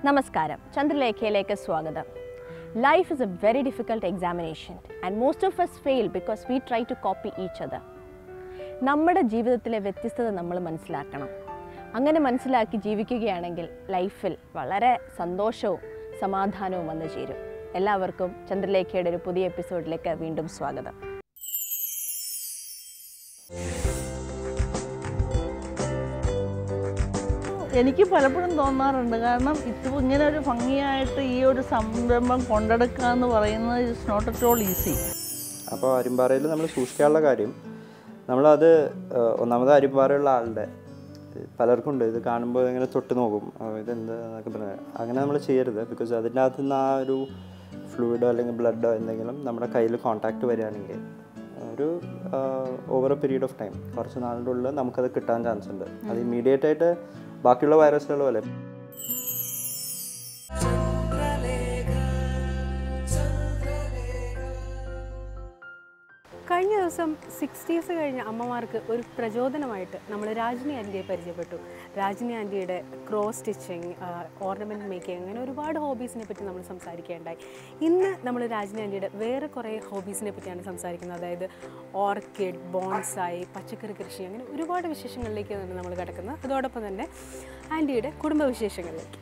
Namaskaram, Chandralekhayiലേക്ക് സ്വാഗതം. Life is a very difficult examination and most of us fail because we try to copy each other. നമ്മുടെ ജീവിതത്തിലെ വ്യത്യസ്തത നമ്മൾ മനസ്സിലാക്കണം. അങ്ങനെ മനസ്സിലാക്കി ജീവിക്കുകയാണെങ്കിൽ ലൈഫിൽ വളരെ സന്തോഷവും സമാധാനവും വന്നു ചേരും. എല്ലാവർക്കും ചന്ദ്രലേഖയുടെ ഒരു പുതിയ എപ്പിസോഡിലേക്ക് വീണ്ടും സ്വാഗതം. എനിക്ക് പലപ്പോഴും തോന്നാറുണ്ട്, കാരണം ഇപ്പോൾ ഇങ്ങനെ ഒരു ഭംഗിയായിട്ട് ഈ ഒരു സംരംഭം കൊണ്ടെടുക്കുക എന്ന് പറയുന്നത് it's not at all easy. അപ്പോൾ അരിമ്പാറയിൽ നമ്മൾ സൂക്ഷിക്കാനുള്ള കാര്യം, നമ്മളത് ഒന്നാമത് അരിമ്പാറയുള്ള ആളുടെ പലർക്കും ഉണ്ട്, ഇത് കാണുമ്പോൾ ഇങ്ങനെ തൊട്ട് നോക്കും, ഇതെന്ത് എന്നൊക്കെ പറഞ്ഞാൽ അങ്ങനെ നമ്മൾ ചെയ്യരുത്. ബിക്കോസ് അതിൻ്റെ അകത്ത് നിന്ന് ആ ഒരു ഫ്ലൂയിഡോ അല്ലെങ്കിൽ ബ്ലഡോ എന്തെങ്കിലും നമ്മുടെ കയ്യിൽ കോൺടാക്റ്റ് വരികയാണെങ്കിൽ ഒരു over A period of time കുറച്ച് നാളിൻ്റെ ഉള്ളിൽ നമുക്കത് കിട്ടാൻ ചാൻസ് ഉണ്ട്. അത് ഇമ്മീഡിയറ്റ് ആയിട്ട് ബാക്കിയുള്ള വൈറസുകൾ പോലെ. കഴിഞ്ഞ ദിവസം 60s കഴിഞ്ഞ അമ്മമാർക്ക് ഒരു പ്രചോദനമായിട്ട് നമ്മൾ രാജിനി ആൻറ്റിയെ പരിചയപ്പെട്ടു. രാജിനി ആൻറ്റിയുടെ ക്രോസ് സ്റ്റിച്ചിങ്, ഓർണമെൻറ്റ് മേക്കിംഗ്, അങ്ങനെ ഒരുപാട് ഹോബീസിനെ പറ്റി നമ്മൾ സംസാരിക്കുകയുണ്ടായി. ഇന്ന് നമ്മൾ രാജിനി ആൻറ്റിയുടെ വേറെ കുറേ ഹോബീസിനെ പറ്റിയാണ് സംസാരിക്കുന്നത്. അതായത് ഓർക്കിഡ്, ബോൺസായി, പച്ചക്കറി കൃഷി, അങ്ങനെ ഒരുപാട് വിശേഷങ്ങളിലേക്കാണ് നമ്മൾ കിടക്കുന്നത്. അതോടൊപ്പം തന്നെ ആൻറ്റിയുടെ കുടുംബവിശേഷങ്ങളിലേക്ക്.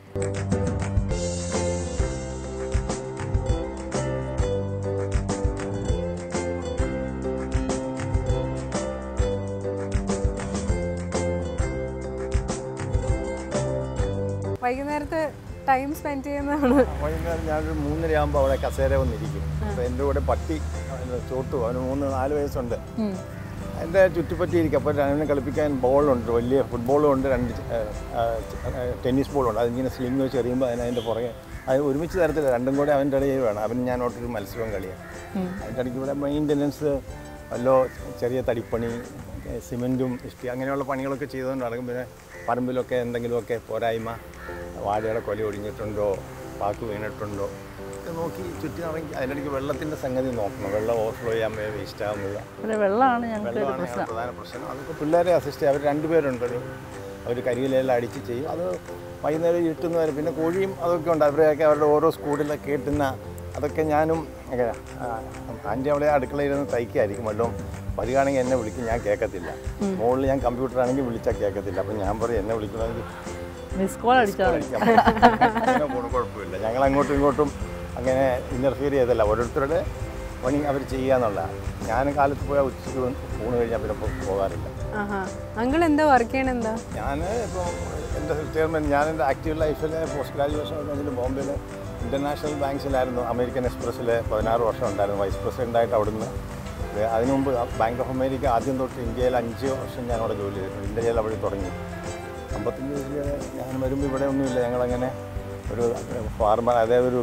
വൈകുന്നേരത്തെ ടൈം സ്പെൻഡ് ചെയ്യുന്നതാണ്. വൈകുന്നേരം ഞാനൊരു 3:30 ആകുമ്പോൾ അവിടെ കസേര വന്നിരിക്കും. അപ്പോൾ എൻ്റെ കൂടെ പട്ടി ചോട്ടു, അവന് 3-4 വയസ്സുണ്ട്. എൻ്റെ ചുറ്റിപ്പറ്റിയിരിക്കും. അപ്പോൾ അവനെ കളിപ്പിക്കാൻ ബോളുണ്ട്, വലിയ ഫുട്ബോളും ഉണ്ട്, 2 ടെന്നീസ് ബോളുണ്ട്. അതിങ്ങനെ സ്ലിങ് വെച്ച് എറിയുമ്പോൾ അതിൻ്റെ പുറകെ അത് ഒരുമിച്ച് തരത്തില്ല, രണ്ടും കൂടെ അവൻ്റെ ഇടയിൽ വേണം. അവന് ഞാനോട്ടൊരു മത്സരവും കളിയാണ്. അതിൻ്റെ ഇടയ്ക്ക് ഇവിടെ മെയിൻ്റനൻസ് വല്ലോ ചെറിയ തടിപ്പണി, സിമെൻറ്റും ഇഷ്ടി അങ്ങനെയുള്ള പണികളൊക്കെ ചെയ്തുകൊണ്ട് നടക്കും. പിന്നെ പറമ്പിലൊക്കെ എന്തെങ്കിലുമൊക്കെ പോരായ്മ, വാഴയുടെ കൊല ഒടിഞ്ഞിട്ടുണ്ടോ, പാക്ക് വീണിട്ടുണ്ടോ ഒക്കെ നോക്കി ചുറ്റി നടങ്ങി. അതിനിടയ്ക്ക് വെള്ളത്തിൻ്റെ സംഗതി നോക്കണം. വെള്ളം ഓവർഫ്ലോ ചെയ്യാൻ വേസ്റ്റ് ആകുന്നില്ല. വെള്ളമാണ് പ്രധാന പ്രശ്നം. അതൊക്കെ പിള്ളേരെ അസിസ്റ്റ് ചെയ്യും. അവർ 2 പേരുണ്ട്. അവർ കരിയിലെല്ലാം അടിച്ച് ചെയ്യും. അത് വൈകുന്നേരം ഇരുട്ടുന്നവരെ. പിന്നെ കോഴിയും അതൊക്കെ ഉണ്ട്. അവരെയൊക്കെ അവരുടെ ഓരോ സ്കൂളിലൊക്കെ കേട്ടുന്ന അതൊക്കെ ഞാനും ആൻറ്റി അവിടെ അടുക്കളയിരുന്ന് തയ്ക്കായിരിക്കും. വല്ലതും പതിവാണെങ്കിൽ എന്നെ വിളിക്കും, ഞാൻ കേൾക്കത്തില്ല. മുകളിൽ ഞാൻ കമ്പ്യൂട്ടറാണെങ്കിൽ വിളിച്ചാൽ കേൾക്കത്തില്ല. അപ്പം ഞാൻ പറയും എന്നെ വിളിക്കണമെങ്കിൽ മിസ് കോൾ അടിച്ചാൽ അങ്ങനെ പോകണം, കുഴപ്പമില്ല. ഞങ്ങൾ അങ്ങോട്ടും ഇങ്ങോട്ടും അങ്ങനെ ഇൻ്റർഫിയർ ചെയ്തല്ല. ഓരോരുത്തരുടെ പണി അവർ ചെയ്യുക എന്നുള്ളതാണ്. ഞാൻ കാലത്ത് പോയാൽ ഉച്ചയ്ക്ക് ഊണ് കഴിഞ്ഞാൽ പിന്നെ പോകാറില്ല. അങ്കിൾ എന്താ വർക്ക് ചെയ്യണം? എന്താ ഞാൻ ഇപ്പോൾ എൻ്റെ റിട്ടയർമെൻറ്റ്, ഞാൻ എൻ്റെ ആക്റ്റീവ് ലൈഫിൽ പോസ്റ്റ് ഗ്രാജുവേഷൻ കഴിഞ്ഞിട്ട് ബോംബെയിൽ ഇൻ്റർനാഷണൽ ബാങ്ക്സിലായിരുന്നു. അമേരിക്കൻ എക്സ്പ്രസ്സിൽ 16 വർഷം ഉണ്ടായിരുന്നു വൈസ് പ്രസിഡൻ്റായിട്ട്. അവിടുന്ന് അതിനു മുമ്പ് ബാങ്ക് ഓഫ് അമേരിക്ക ആദ്യം തൊട്ട് ഇന്ത്യയിൽ 5 വർഷം ഞാനവിടെ ജോലി ചെയ്തിട്ടുണ്ട്. ഇന്ത്യയിൽ അവിടെ തുടങ്ങി 55 വയസ്സിൽ ഞാൻ വരുമ്പോൾ ഇവിടെ ഒന്നുമില്ല. ഞങ്ങളങ്ങനെ ഒരു ഫാർമർ, അതായത് ഒരു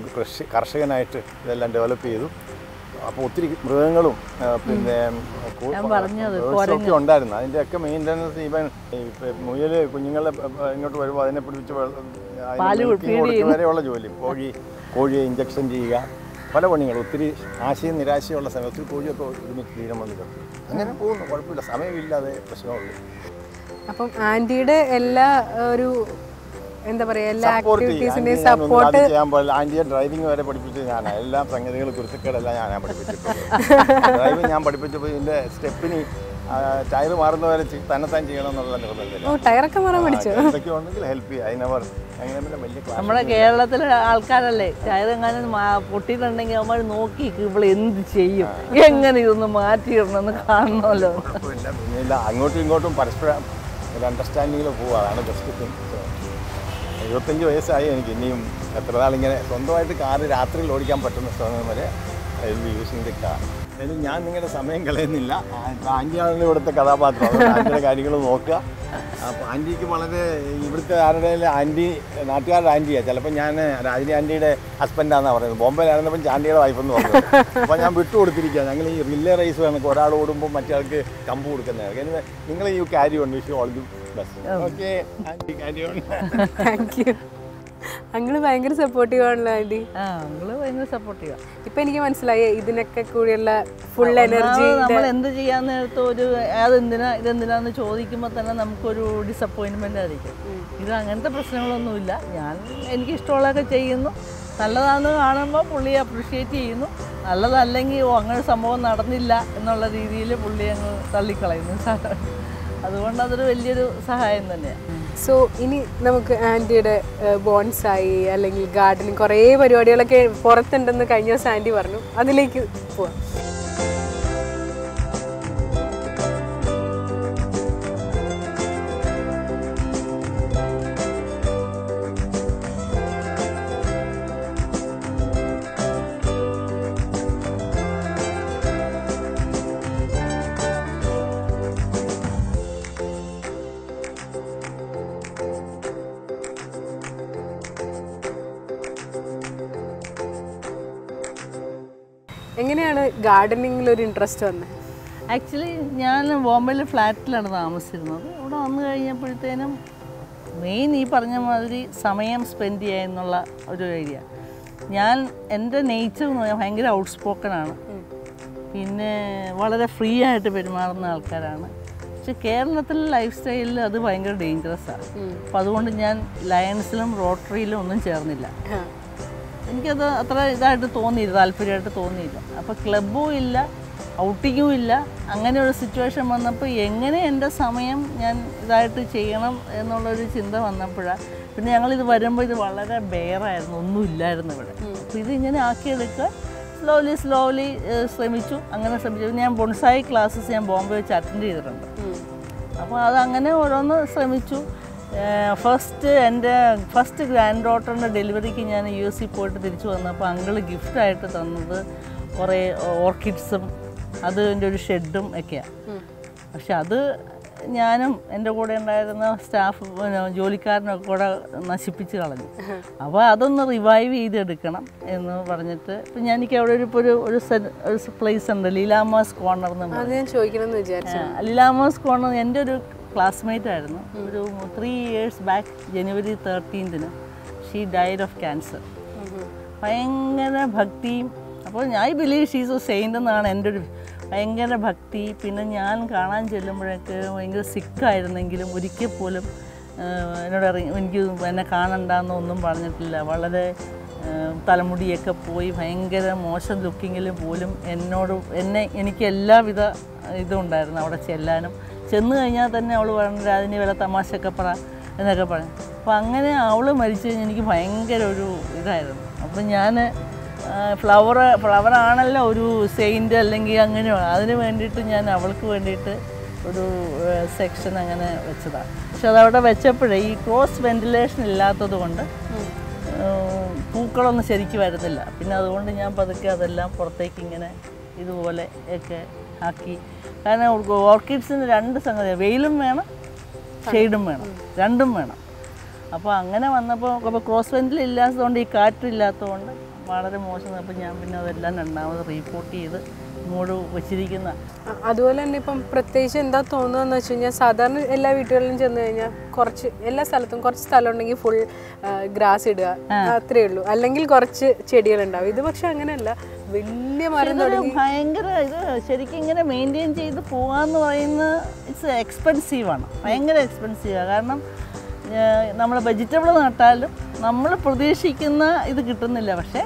കർഷകനായിട്ട് ഇതെല്ലാം ഡെവലപ്പ് ചെയ്തു. അപ്പോൾ ഒത്തിരി മൃഗങ്ങളും പിന്നെ ഒക്കെ ഉണ്ടായിരുന്നു. അതിൻ്റെയൊക്കെ മെയിൻ്റനൻസ്, ഈവൻ മുയൽ കുഞ്ഞുങ്ങളെ ഇങ്ങോട്ട് വരുമ്പോൾ അതിനെ പിടിപ്പിച്ച് വരെയുള്ള ജോലി, കോഴിയെ ഇഞ്ചക്ഷൻ ചെയ്യുക, പല പണികൾ. ഒത്തിരി ആശയും നിരാശയുള്ള സമയം ഒത്തിരി കോഴിയൊക്കെ ഒരുമിച്ച് തീരം വന്ന് കിട്ടും. അങ്ങനെ പോകുന്നു, കുഴപ്പമില്ല, സമയമില്ലാതെ പ്രശ്നമുള്ളൂ. അപ്പം ആൻറ്റിയുടെ എല്ലാ ഒരു എന്താ പറയുക, എല്ലാ ആക്ടിവിറ്റീസിൻ്റെയും സപ്പോർട്ട് ചെയ്യാൻ പാടില്ല. ആൻറ്റിയെ ഡ്രൈവിംഗ് വരെ പഠിപ്പിച്ചത് ഞാനാണ്. എല്ലാ സംഗതികളും കുരുത്തക്കേടെല്ലാം ഞാനാണ് പഠിപ്പിച്ചിട്ടുള്ളത്. ഡ്രൈവിംഗ് ഞാൻ പഠിപ്പിച്ചപ്പോൾ ഇതിൻ്റെ സ്റ്റെപ്പിന് ടയർ മാറുന്നവരെ തന്നെത്താൻ ചെയ്യണം എന്നുള്ള നിർബന്ധമില്ല. ടയറൊക്കെ മാറാൻ പഠിച്ചു. എന്തൊക്കെ ഉണ്ടെങ്കിൽ ഹെൽപ്പ് ചെയ്യുക. അതിനവർ അങ്ങനെ വലിയ നമ്മുടെ കേരളത്തിലെ ആൾക്കാരല്ലേ, ടയറെങ്ങാനും പൊട്ടിയിട്ടുണ്ടെങ്കിൽ നമ്മൾ നോക്കി ഇവിടെ എന്ത് ചെയ്യും, എങ്ങനെ ഇതൊന്ന് മാറ്റിയിടണമെന്ന് കാണണമല്ലോ. കുഴപ്പമില്ല. പിന്നെ അങ്ങോട്ടും ഇങ്ങോട്ടും പരസ്പരം ഒരു അണ്ടർസ്റ്റാൻഡിങ്ങിൽ പോവുക, അതാണ് ബെസ്റ്റ് തിങ്. 25 വയസ്സായി എനിക്ക്. ഇനിയും എത്ര നാളിങ്ങനെ സ്വന്തമായിട്ട് കാറ് രാത്രിയിൽ ഓടിക്കാൻ പറ്റുന്ന സമയം വരെ I will be using the car. അതിൽ ഞാൻ നിങ്ങളുടെ സമയം കളയുന്നില്ല. ആൻറ്റിയാണല്ലോ ഇവിടുത്തെ കഥാപാത്രം. ആൻറ്റിയുടെ കാര്യങ്ങൾ നോക്കുക. അപ്പോൾ ആൻറ്റിക്ക് വളരെ ഇവിടുത്തെ ആരുടെ ആൻറ്റി, നാട്ടുകാരുടെ ആൻറ്റിയാണ്. ചിലപ്പോൾ ഞാൻ രാജിനി ആൻറ്റിയുടെ ഹസ്ബൻഡാണെന്നാണ് പറയുന്നത്. ബോംബെയിലായിരുന്നപ്പോൾ ആൻറ്റിയുടെ വൈഫെന്ന് പറഞ്ഞു. അപ്പോൾ ഞാൻ വിട്ടുകൊടുത്തിരിക്കുക. ഞങ്ങൾ ഈ റിലേ റേസ് കണക്ക് ഒരാൾ ഓടുമ്പോൾ മറ്റേ കമ്പ് കൊടുക്കുന്നതാണ്. നിങ്ങൾ ഈ carry on, wish you all the best. Okay aunty, carry on. Thank you. അങ്ങള് ഭയങ്കര സപ്പോർട്ടീവ് ആണല്ലോ ആൻറ്റി. അങ്ങള് ഭയങ്കര സപ്പോർട്ടീവാ. ഇപ്പൊ എനിക്ക് മനസ്സിലായി ഇതിനൊക്കെ കൂടിയുള്ള ഫുൾ എനർജി. നമ്മൾ എന്ത് ചെയ്യാൻ നേരത്ത് ഒരു ഇതെന്തിനാന്ന് ചോദിക്കുമ്പോൾ തന്നെ നമുക്കൊരു ഡിസപ്പോയിൻമെൻ്റ് ആയിരിക്കും. ഇത് അങ്ങനത്തെ പ്രശ്നങ്ങളൊന്നുമില്ല. എനിക്ക് ഇഷ്ടമുള്ളതൊക്കെ ചെയ്യുന്നു. നല്ലതാണെന്ന് കാണുമ്പോൾ പുള്ളി അപ്രിഷ്യേറ്റ് ചെയ്യുന്നു. നല്ലതല്ലെങ്കിൽ അങ്ങനെ സംഭവം നടന്നില്ല എന്നുള്ള രീതിയിൽ പുള്ളി അങ്ങ് തള്ളിക്കളയുന്നു. അതുകൊണ്ട് അതൊരു വലിയൊരു സഹായം തന്നെയാണ്. സോ ഇനി നമുക്ക് ആൻറ്റിയുടെ ബോൺസായി അല്ലെങ്കിൽ ഗാർഡനിങ് കുറേ പരിപാടികളൊക്കെ പുറത്തുണ്ടെന്ന് കഴിഞ്ഞ ദിവസം ആൻറ്റി പറഞ്ഞു. അതിലേക്ക് പോവാം. എങ്ങനെയാണ് ഗാർഡനിങ്ങിൽ ഒരു ഇൻട്രസ്റ്റ് വന്നത്? ആക്ച്വലി ഞാൻ ബോംബെയിൽ ഫ്ലാറ്റിലാണ് താമസിച്ചിരുന്നത്. ഇവിടെ വന്നു കഴിഞ്ഞപ്പോഴത്തേനും മെയിൻ ഈ പറഞ്ഞ മാതിരി സമയം സ്പെൻഡ് ചെയ്യുക എന്നുള്ള ഒരു ഏരിയ. എൻ്റെ നേച്ചർ എന്ന് പറഞ്ഞാൽ ഭയങ്കര ഔട്ട് സ്പോക്കണാണ്. പിന്നെ വളരെ ഫ്രീ ആയിട്ട് പെരുമാറുന്ന ആൾക്കാരാണ്. പക്ഷെ കേരളത്തിലെ ലൈഫ് സ്റ്റൈലിൽ അത് ഭയങ്കര ഡേഞ്ചറസാണ്. അപ്പോൾ അതുകൊണ്ട് ഞാൻ ലയൺസിലും റോട്ടറിയിലും ഒന്നും ചേർന്നില്ല. എനിക്കത് അത്ര ഇതായിട്ട് തോന്നിയില്ല, താല്പര്യമായിട്ട് തോന്നിയില്ല. അപ്പോൾ ക്ലബ്ബും ഇല്ല, ഔട്ടിങ്ങും ഇല്ല. അങ്ങനെ ഒരു സിറ്റുവേഷൻ വന്നപ്പോൾ എങ്ങനെ എൻ്റെ സമയം ഞാൻ ഇതായിട്ട് ചെയ്യണം എന്നുള്ളൊരു ചിന്ത വന്നപ്പോഴാണ്. പിന്നെ ഞങ്ങളിത് വരുമ്പോൾ ഇത് വളരെ ബെയറായിരുന്നു, ഒന്നും ഇല്ലായിരുന്നു ഇവിടെ. അപ്പോൾ ഇതിങ്ങനെ ആക്കിയെടുക്കുക സ്ലോലി ശ്രമിച്ചു. ഞാൻ ബോൺസായി ക്ലാസ്സസ് ഞാൻ ബോംബെ വെച്ച് അറ്റൻഡ് ചെയ്തിട്ടുണ്ട്. അപ്പോൾ അതങ്ങനെ ഓരോന്ന് ശ്രമിച്ചു. എൻ്റെ ഫസ്റ്റ് ഗ്രാൻഡ് ഡോട്ടറിൻ്റെ ഡെലിവറിക്ക് ഞാൻ US പോയിട്ട് തിരിച്ചു വന്നപ്പോൾ അങ്കിള് ഗിഫ്റ്റായിട്ട് തന്നത് കുറേ ഓർക്കിഡ്സും അതിൻ്റെ ഒരു ഷെഡും ഒക്കെയാണ്. പക്ഷെ അത് ഞാനും എൻ്റെ കൂടെ ഉണ്ടായിരുന്ന സ്റ്റാഫ് ജോലിക്കാരനൊക്കെ കൂടെ നശിപ്പിച്ച് കളഞ്ഞു. അപ്പോൾ അതൊന്ന് റിവൈവ് ചെയ്തെടുക്കണം എന്ന് പറഞ്ഞിട്ട് ഇപ്പം എനിക്ക് അവിടെ ഒരു പ്ലേസ് ഉണ്ട്, ലീലാമാസ് കോർണർ എന്ന് പറഞ്ഞു. ലീലാമാസ് കോർണർ എൻ്റെ ഒരു ക്ലാസ്മേറ്റ് ആയിരുന്നു. ഒരു 3 years back January 13th she died of cancer. ഭയങ്കര ഭക്തിയും, അപ്പോൾ I believe she's A Saint എന്നാണ് എൻ്റെ ഒരു ഭയങ്കര ഭക്തി. പിന്നെ ഞാൻ കാണാൻ ചെല്ലുമ്പോഴൊക്കെ ഭയങ്കര സിക്കായിരുന്നെങ്കിലും ഒരിക്കൽ പോലും എന്നോട് എനിക്ക് എന്നെ കാണണ്ടെന്നൊന്നും പറഞ്ഞിട്ടില്ല. വളരെ തലമുടിയൊക്കെ പോയി ഭയങ്കര മോശം ലുക്കിങ്ങിൽ പോലും എനിക്ക് എല്ലാവിധ ഇതും ഉണ്ടായിരുന്നു അവിടെ ചെല്ലാനും. ചെന്ന് കഴിഞ്ഞാൽ തന്നെ അവൾ പറഞ്ഞിട്ട് അതിന് വില തമാശയൊക്കെ പറ എന്നൊക്കെ പറഞ്ഞു. അപ്പോൾ അങ്ങനെ അവൾ മരിച്ചു കഴിഞ്ഞാൽ എനിക്ക് ഭയങ്കര ഒരു ഇതായിരുന്നു. അപ്പം ഞാൻ ഫ്ലവറാണല്ലോ ഒരു സെയിൻ്റ് അല്ലെങ്കിൽ അങ്ങനെയോ, അതിന് വേണ്ടിയിട്ട് ഞാൻ അവൾക്ക് വേണ്ടിയിട്ട് ഒരു സെക്ഷൻ അങ്ങനെ വെച്ചതാണ്. പക്ഷെ അതവിടെ വെച്ചപ്പോഴേ ഈ ക്രോസ് വെൻറ്റിലേഷൻ ഇല്ലാത്തത് കൊണ്ട് പൂക്കളൊന്നും ശരിക്കും വരുന്നില്ല. പിന്നെ അതുകൊണ്ട് ഞാൻ പതുക്കെ അതെല്ലാം പുറത്തേക്ക് ഇങ്ങനെ ഇതുപോലെ ഒക്കെ ആക്കി. കാരണം ഓർക്കിഡ്സിന് 2 സംഗതി, വെയിലും വേണം ഷെയ്ഡും വേണം, രണ്ടും വേണം. അപ്പോൾ അങ്ങനെ വന്നപ്പോൾ ക്രോസ് വെൻറ്റിൽ ഇല്ലാത്തതുകൊണ്ട് ഈ കാറ്റില്ലാത്തതുകൊണ്ട് വളരെ മോശം. അപ്പോൾ ഞാൻ പിന്നെ അതെല്ലാം രണ്ടാമത് റീപോർട്ട് ചെയ്ത് ഇങ്ങോട്ട് വെച്ചിരിക്കുന്ന. അതുപോലെ തന്നെ ഇപ്പം പ്രത്യേകിച്ച് എന്താ തോന്നുന്നതെന്ന് വെച്ച് കഴിഞ്ഞാൽ സാധാരണ എല്ലാ വീട്ടുകളിലും ചെന്ന് കഴിഞ്ഞാൽ എല്ലാ സ്ഥലത്തും കുറച്ച് സ്ഥലം ഉണ്ടെങ്കിൽ ഫുൾ ഗ്രാസ് ഇടുക, അത്രേ ഉള്ളൂ. അല്ലെങ്കിൽ കുറച്ച് ചെടികളുണ്ടാവും. ഇത് പക്ഷെ അങ്ങനെയല്ല, വലിയ മരം ഭയങ്കര ഇത് ശരിക്കും ഇങ്ങനെ മെയിൻറ്റെയിൻ ചെയ്ത് പോകാമെന്ന് പറയുന്നത് ഇറ്റ്സ് എക്സ്പെൻസീവാണ്, ഭയങ്കര എക്സ്പെൻസീവാണ്. കാരണം നമ്മൾ വെജിറ്റബിൾ നട്ടാലും നമ്മൾ പ്രതീക്ഷിക്കുന്ന ഇത് കിട്ടുന്നില്ല. പക്ഷേ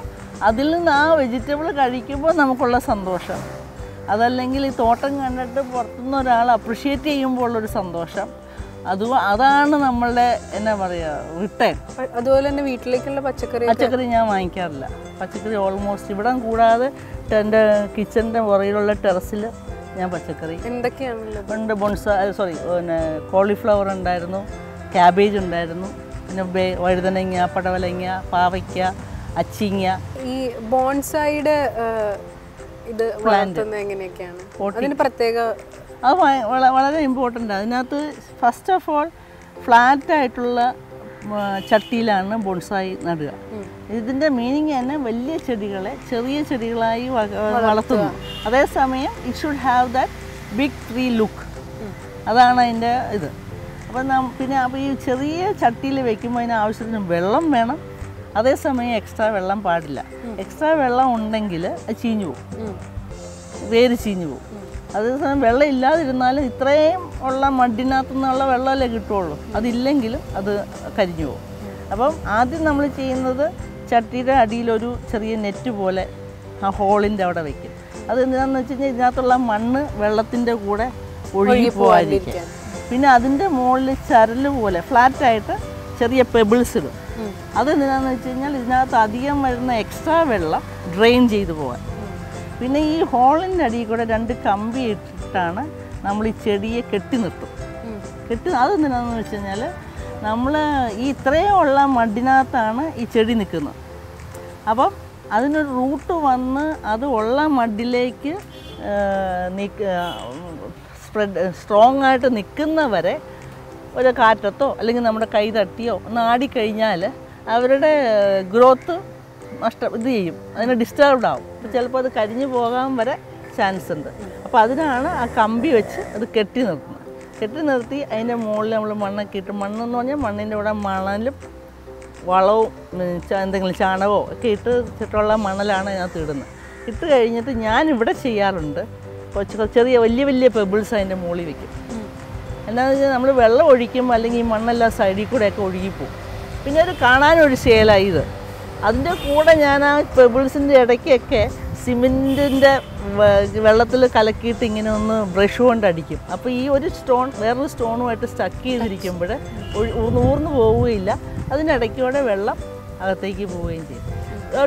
അതിൽ നിന്ന് ആ വെജിറ്റബിൾ കഴിക്കുമ്പോൾ നമുക്കുള്ള സന്തോഷം, അതല്ലെങ്കിൽ ഈ തോട്ടം കണ്ടിട്ട് പുറത്തുനിന്ന് ഒരാൾ അപ്രിഷ്യേറ്റ് ചെയ്യുമ്പോൾ ഉള്ളൊരു സന്തോഷം, അതാണ് നമ്മളുടെ എന്നാ പറയുക റിട്ടേൺ. അതുപോലെ തന്നെ വീട്ടിലേക്കുള്ള പച്ചക്കറി ഞാൻ വാങ്ങിക്കാറില്ല. പച്ചക്കറി ഓൾമോസ്റ്റ് ഇവിടെ കൂടാതെ എൻ്റെ കിച്ചൻ്റെ പുറകിലുള്ള ടെറസിൽ ഞാൻ പച്ചക്കറി ഉണ്ട്. പിന്നെ കോളിഫ്ലവർ ഉണ്ടായിരുന്നു, ക്യാബേജ് ഉണ്ടായിരുന്നു, പിന്നെ വഴുതനങ്ങ, പടവലങ്ങ, പാവയ്ക്ക, അച്ചിങ്ങ. ഈ ബോൺസായിയുടെ ഇത് വളർത്തുന്നത് എങ്ങനെയൊക്കെയാണ്? അതിന് പ്രത്യേക അത് വളരെ ഇമ്പോർട്ടൻ്റ്. അതിനകത്ത് ഫസ്റ്റ് ഓഫ് ഓൾ ഫ്ലാറ്റായിട്ടുള്ള ചട്ടിയിലാണ് ബോൺസായി നടുക. ഇതിൻ്റെ മീനിങ് തന്നെ വലിയ ചെടികളെ ചെറിയ ചെടികളായി വളർത്തുന്നു. അതേസമയം it should have that big tree look. അതാണ് അതിൻ്റെ ഇത്. അപ്പം പിന്നെ അപ്പോൾ ഈ ചെറിയ ചട്ടിയിൽ വെക്കുമ്പോൾ അതിന് ആവശ്യത്തിന് വെള്ളം വേണം, അതേസമയം എക്സ്ട്രാ വെള്ളം പാടില്ല. എക്സ്ട്രാ വെള്ളം ഉണ്ടെങ്കിൽ അത് ചീഞ്ഞു പോകും, വേര് ചീഞ്ഞു പോകും. അതേസമയം വെള്ളം ഇല്ലാതിരുന്നാലും ഇത്രയും ഉള്ള മഡിനകത്തു നിന്നുള്ള വെള്ളമല്ലേ കിട്ടുള്ളൂ, അതില്ലെങ്കിലും അത് കരിഞ്ഞു പോകും. അപ്പം ആദ്യം നമ്മൾ ചെയ്യുന്നത് ചട്ടിയുടെ അടിയിലൊരു ചെറിയ നെറ്റ് പോലെ ആ ഹോളിൻ്റെ അവിടെ വയ്ക്കും. അത് എന്താണെന്ന് വെച്ച് കഴിഞ്ഞാൽ ഇതിനകത്തുള്ള മണ്ണ് വെള്ളത്തിൻ്റെ കൂടെ ഒഴുകി പോകാതിരിക്കും. പിന്നെ അതിൻ്റെ മുകളിൽ ചരൽ പോലെ ഫ്ലാറ്റായിട്ട് ചെറിയ പെബിൾസ് ഇടും. അതെന്തിനാന്ന് വെച്ച് കഴിഞ്ഞാൽ ഇതിനകത്ത് അധികം വരുന്ന എക്സ്ട്രാ വെള്ളം ഡ്രെയിൻ ചെയ്ത് പോകാൻ. പിന്നെ ഈ ഹോളിൻ്റെ അടിയിൽ കൂടെ 2 കമ്പി ഇട്ടിട്ടാണ് നമ്മൾ ഈ ചെടിയെ കെട്ടി നിർത്തും. അതെന്തിനാന്ന് വെച്ച് കഴിഞ്ഞാൽ നമ്മൾ ഈ ഇത്രയും ഉള്ള മഡിനകത്താണ് ഈ ചെടി നിൽക്കുന്നത്. അപ്പം അതിനൊരു റൂട്ട് വന്ന് അത് ഉള്ള മഡിലേക്ക് സ്ട്രോങ് ആയിട്ട് നിൽക്കുന്നവരെ ഒരു കാറ്റത്തോ അല്ലെങ്കിൽ നമ്മുടെ കൈ തട്ടിയോ ഒന്ന് ആടിക്കഴിഞ്ഞാൽ അവരുടെ ഗ്രോത്ത് ഇത് ചെയ്യും, അതിന് ഡിസ്റ്റർബ്ഡ് ആവും. ചിലപ്പോൾ അത് കരിഞ്ഞു പോകാൻ വരെ ചാൻസ് ഉണ്ട്. അപ്പോൾ അതിനാണ് ആ കമ്പി വെച്ച് അത് കെട്ടി നിർത്തുന്നത്. കെട്ടി നിർത്തി അതിൻ്റെ മുകളിൽ നമ്മൾ മണ്ണൊക്കെ ഇട്ട്, മണ്ണെന്ന് പറഞ്ഞാൽ മണ്ണിൻ്റെ കൂടെ മണലും വളവും എന്തെങ്കിലും ചാണകമോ ഒക്കെ ഇട്ടിട്ടുള്ള മണലാണ് അതിനകത്ത് ഇടുന്നത്. ഇട്ട് കഴിഞ്ഞിട്ട് ഞാനിവിടെ ചെയ്യാറുണ്ട്, ചെറിയ വലിയ പെബിൾസ് അതിൻ്റെ മുകളിൽ വയ്ക്കും. എന്താണെന്ന് വെച്ചാൽ നമ്മൾ വെള്ളം ഒഴിക്കുമ്പോൾ അല്ലെങ്കിൽ ഈ മണ്ണെല്ലാം സൈഡിൽ കൂടെയൊക്കെ ഒഴുകിപ്പോവും. പിന്നെ ഒരു കാണാനൊരു ശേലായി ഇത്. അതിൻ്റെ കൂടെ ഞാൻ ആ പെബിൾസിൻ്റെ ഇടയ്ക്കൊക്കെ സിമെൻറ്റിൻ്റെ വെള്ളത്തിൽ കലക്കിയിട്ട് ഇങ്ങനെ ഒന്ന് ബ്രഷ് കൊണ്ട് അടിക്കും. അപ്പോൾ ഈ ഒരു സ്റ്റോൺ വേറൊരു സ്റ്റോണുമായിട്ട് സ്റ്റക്ക് ചെയ്തിരിക്കുമ്പോൾ ഊർന്ന് പോവുകയില്ല, അതിനിടയ്ക്കൂടെ വെള്ളം അകത്തേക്ക് പോവുകയും ചെയ്യും.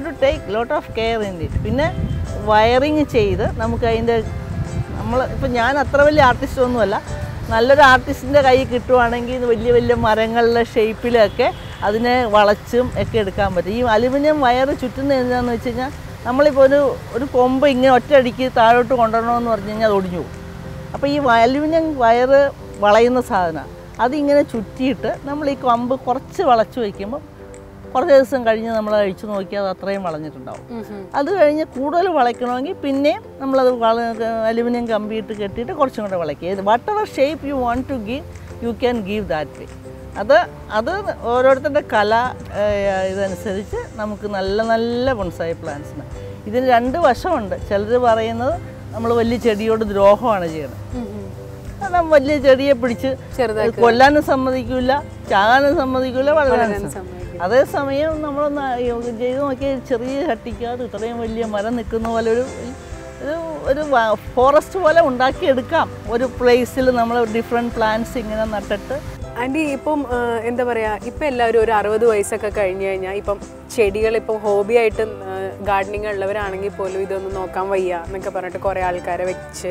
To take lot of care in it. പിന്നെ വയറിങ് ചെയ്ത് നമുക്ക് അതിൻ്റെ ഇപ്പം ഞാൻ അത്ര വലിയ ആർട്ടിസ്റ്റൊന്നുമല്ല, നല്ലൊരു ആർട്ടിസ്റ്റിൻ്റെ കൈ കിട്ടുവാണെങ്കിൽ വലിയ മരങ്ങളുടെ ഷേപ്പിലൊക്കെ അതിനെ വളച്ചും ഒക്കെ എടുക്കാൻ പറ്റും. ഈ അലുമിനിയം വയർ ചുറ്റുന്നത് എന്താണെന്ന് വെച്ച് കഴിഞ്ഞാൽ നമ്മളിപ്പോൾ ഒരു കൊമ്പ് ഇങ്ങനെ ഒറ്റയടിക്ക് താഴോട്ട് കൊണ്ടുവരണമെന്ന് പറഞ്ഞു കഴിഞ്ഞാൽ അത് ഒടിഞ്ഞു പോകും. അപ്പോൾ ഈ അലുമിനിയം വയർ വളയുന്ന സാധനമാണ്. അതിങ്ങനെ ചുറ്റിയിട്ട് നമ്മൾ ഈ കൊമ്പ് കുറച്ച് വളച്ചു വയ്ക്കുമ്പോൾ കുറച്ച് ദിവസം കഴിഞ്ഞ് നമ്മൾ അഴിച്ചു നോക്കിയാൽ അത് അത്രയും വളഞ്ഞിട്ടുണ്ടാവും. അത് കഴിഞ്ഞ് കൂടുതൽ വളയ്ക്കണമെങ്കിൽ പിന്നെയും നമ്മളത് അലുമിനിയം കമ്പിയിട്ട് കെട്ടിയിട്ട് കുറച്ചും കൂടെ വളയ്ക്കുക. Whatever shape you want to give you can give that way. അത് ഓരോരുത്തരുടെ കല ഇതനുസരിച്ച് നമുക്ക് നല്ല ബോൺസായി പ്ലാന്റ്സിന്. ഇതിന് 2 വശമുണ്ട്. ചിലർ പറയുന്നത് നമ്മൾ വലിയ ചെടിയോട് ദ്രോഹമാണ് ചെയ്യണം, കാരണം വലിയ ചെടിയെ പിടിച്ച് കൊല്ലാനും സമ്മതിക്കില്ല, ചാകാനും സമ്മതിക്കില്ല, വളരാനും സമ്മതിക്കില്ല. അതേസമയം നമ്മളൊന്ന് ചെയ്ത് നോക്കിയാൽ ചെറിയ ചട്ടിക്കകത്ത് ഇത്രയും വലിയ മരം നിൽക്കുന്ന പോലെ ഒരു ഫോറസ്റ്റ് പോലെ ഉണ്ടാക്കിയെടുക്കാം. ഒരു പ്ലേസിൽ നമ്മൾ ഡിഫറെൻറ്റ് പ്ലാന്റ്സ് ഇങ്ങനെ നട്ടിട്ട്. ആൻറ്റി, ഇപ്പം എന്താ പറയുക, ഇപ്പം എല്ലാവരും ഒരു 60 വയസ്സൊക്കെ കഴിഞ്ഞ് കഴിഞ്ഞാൽ ഇപ്പം ചെടികളിപ്പം ഹോബിയായിട്ട് ഗാർഡനിങ് ഉള്ളവരാണെങ്കിൽ പോലും ഇതൊന്നും നോക്കാൻ വയ്യ എന്നൊക്കെ പറഞ്ഞിട്ട് കുറേ ആൾക്കാരെ വെച്ച്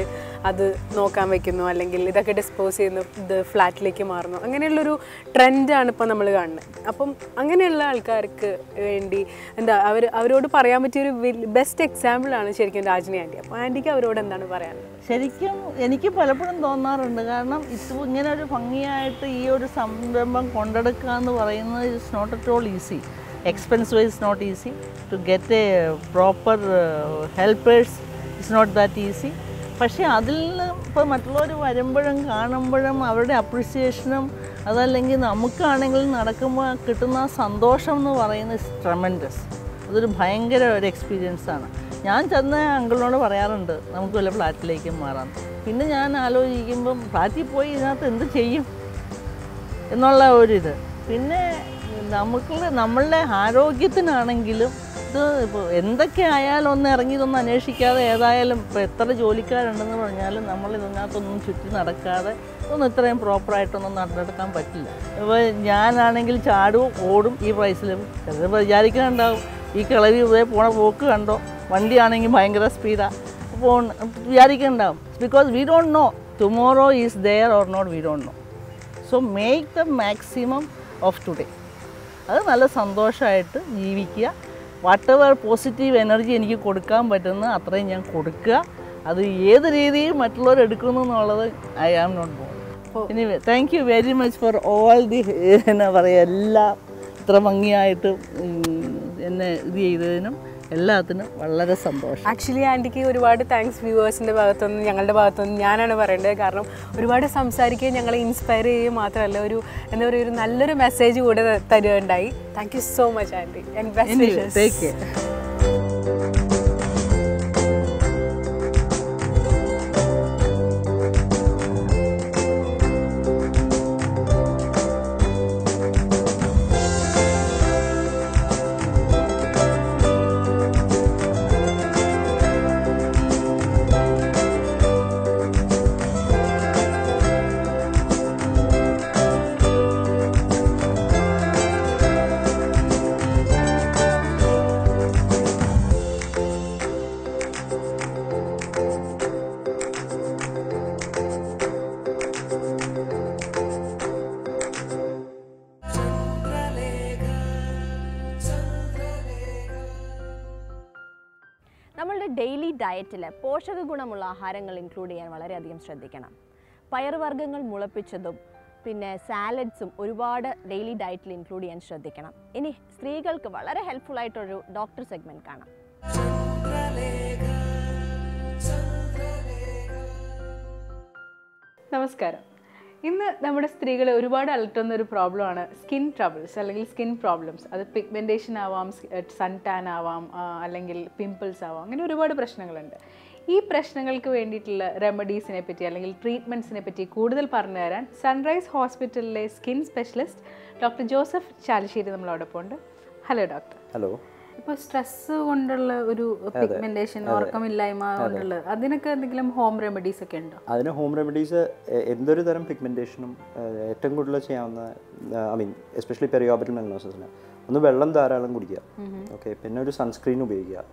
അത് നോക്കാൻ വയ്ക്കുന്നു, അല്ലെങ്കിൽ ഇതൊക്കെ ഡിസ്പോസ് ചെയ്യുന്നു, ഇത് ഫ്ലാറ്റിലേക്ക് മാറുന്നു. അങ്ങനെയുള്ളൊരു ട്രെൻഡാണ് ഇപ്പം നമ്മൾ കാണുന്നത്. അപ്പം അങ്ങനെയുള്ള ആൾക്കാർക്ക് വേണ്ടി അവരോട് പറയാൻ പറ്റിയൊരു ബെസ്റ്റ് എക്സാമ്പിളാണ് ശരിക്കും രാജിനി ആൻറ്റി. അപ്പോൾ ആൻറ്റിക്ക് അവരോട് എന്താണ് പറയാനുള്ളത്? ശരിക്കും എനിക്ക് പലപ്പോഴും തോന്നാറുണ്ട്, കാരണം ഇങ്ങനെ ഒരു ഭംഗിയായിട്ട് ഈ ഒരു സംരംഭം കൊണ്ടെടുക്കുക എന്ന് പറയുന്നത് it's not at all easy. Expense wise not easy, to get a proper helpers it's not that easy. പക്ഷേ അതിൽ നിന്ന് ഇപ്പോൾ മറ്റുള്ളവർ വരുമ്പോഴും കാണുമ്പോഴും അവരുടെ അപ്രിസിയേഷനും അതല്ലെങ്കിൽ നമുക്കാണെങ്കിലും നടക്കുമ്പോൾ കിട്ടുന്ന സന്തോഷം എന്ന് പറയുന്നത് ഇറ്റ്സ് ട്രെമൻഡസ്. അതൊരു ഭയങ്കര ഒരു എക്സ്പീരിയൻസാണ്. ഞാൻ ചെന്ന അങ്കിളിനോട് പറയാറുണ്ട് നമുക്ക് വല്ല ഫ്ലാറ്റിലേക്ക് മാറാം. പിന്നെ ഞാൻ ആലോചിക്കുമ്പം ഫ്ലാറ്റിൽ പോയി ഇതിനകത്ത് എന്ത് ചെയ്യും എന്നുള്ള ഒരിത്. പിന്നെ നമ്മളുടെ ആരോഗ്യത്തിനാണെങ്കിലും ഇത് ഇപ്പോൾ എന്തൊക്കെ ആയാലും ഒന്ന് ഇറങ്ങി ഇതൊന്നും അന്വേഷിക്കാതെ ഏതായാലും ഇപ്പോൾ എത്ര ജോലിക്കാരുണ്ടെന്ന് പറഞ്ഞാലും നമ്മൾ ഇതിനകത്തൊന്നും ചുറ്റി നടക്കാതെ ഒന്നും ഇത്രയും പ്രോപ്പറായിട്ടൊന്നും നടന്നെടുക്കാൻ പറ്റില്ല. ഇപ്പോൾ ഞാനാണെങ്കിൽ ചാടും ഓടും ഈ പ്രൈസിൽ. ചിലർ വിചാരിക്കുന്നുണ്ടാവും ഈ കിളവി ഇതേ പോണ പോക്ക് കണ്ടോ, വണ്ടിയാണെങ്കിൽ ഭയങ്കര സ്പീഡാണ് വിചാരിക്കുന്നുണ്ടാവും. Because we don't know tomorrow is there or not, we don't know. So make the maximum of today. അത് നല്ല സന്തോഷമായിട്ട് ജീവിക്കുക. വാട്ട് എവർ പോസിറ്റീവ് എനർജി എനിക്ക് കൊടുക്കാൻ പറ്റുന്ന അത്രയും ഞാൻ കൊടുക്കുക. അത് ഏത് രീതിയിൽ മറ്റുള്ളവർ എടുക്കുന്നു എന്നുള്ളത് I am not born. Anyway thank you very much for all the എന്നാ പറയുക എല്ലാം ഇത്ര ഭംഗിയായിട്ട് എന്നെ ഇത് ചെയ്തതിനും എല്ലാത്തിനും വളരെ സന്തോഷം. ആക്ച്വലി ആൻറ്റിക്ക് ഒരുപാട് താങ്ക്സ് വ്യൂവേഴ്സിൻ്റെ ഭാഗത്തുനിന്ന് ഞങ്ങളുടെ ഭാഗത്തുനിന്ന് ഞാനാണ് പറയേണ്ടത്. കാരണം ഒരുപാട് സംസാരിക്കുകയും ഞങ്ങളെ ഇൻസ്പയർ ചെയ്യുകയും മാത്രമല്ല ഒരു എന്താ പറയുക ഒരു നല്ലൊരു മെസ്സേജ് കൂടെ തരുകയുണ്ടായി. Thank you so much aunty and best wishes. Take care. നമ്മളുടെ ഡെയിലി ഡയറ്റിൽ പോഷക ഗുണമുള്ള ആഹാരങ്ങൾ ഇൻക്ലൂഡ് ചെയ്യാൻ വളരെയധികം ശ്രദ്ധിക്കണം. പയറുവർഗ്ഗങ്ങൾ മുളപ്പിച്ചതും പിന്നെ സാലഡ്സും ഒരുപാട് ഡെയിലി ഡയറ്റിൽ ഇൻക്ലൂഡ് ചെയ്യാൻ ശ്രദ്ധിക്കണം. ഇനി സ്ത്രീകൾക്ക് വളരെ ഹെൽപ്ഫുൾ ആയിട്ടൊരു ഡോക്ടർ സെഗ്മെൻറ്റ് കാണാം. നമസ്കാരം. ഇന്ന് നമ്മുടെ സ്ത്രീകളെ ഒരുപാട് അലട്ടുന്ന ഒരു പ്രോബ്ലമാണ് സ്കിൻ ട്രബിൾസ് അല്ലെങ്കിൽ സ്കിൻ പ്രോബ്ലംസ്. അത് പിഗ്മെൻറ്റേഷൻ ആവാം, സൺ ടാൻ ആവാം, അല്ലെങ്കിൽ പിമ്പിൾസ് ആവാം, അങ്ങനെ ഒരുപാട് പ്രശ്നങ്ങളുണ്ട്. ഈ പ്രശ്നങ്ങൾക്ക് വേണ്ടിയിട്ടുള്ള റെമഡീസിനെ പറ്റി അല്ലെങ്കിൽ ട്രീറ്റ്മെൻറ്റ്സിനെ പറ്റി കൂടുതൽ പറഞ്ഞു തരാൻ സൺറൈസ് ഹോസ്പിറ്റലിലെ skin specialist doctor Joseph Chalissery നമ്മളോടൊപ്പം ഉണ്ട്. Hello doctor. ഹലോ. ഇപ്പോൾ സ്ട്രെസ് കൊണ്ടുള്ള ഒരു പിഗ്മെന്റേഷൻ, ഉറക്കമില്ലായ്മ കൊണ്ടുള്ള അതിനൊക്കെ എന്തെങ്കിലും ഹോം റെമഡീസ് ഒക്കെ ഉണ്ടോ? അതിന് ഹോം റെമഡീസ് എന്തൊരു തരം പിഗ്മെൻറ്റേഷനും ഏറ്റവും കൂടുതൽ ചെയ്യാവുന്ന എസ്പെഷ്യലി പെരിയോർബിറ്റൽ മെലനോസിസിന് ഒന്ന് വെള്ളം ധാരാളം കുടിക്കുക. ഓക്കെ. പിന്നെ ഒരു സൺസ്ക്രീൻ ഉപയോഗിക്കുക.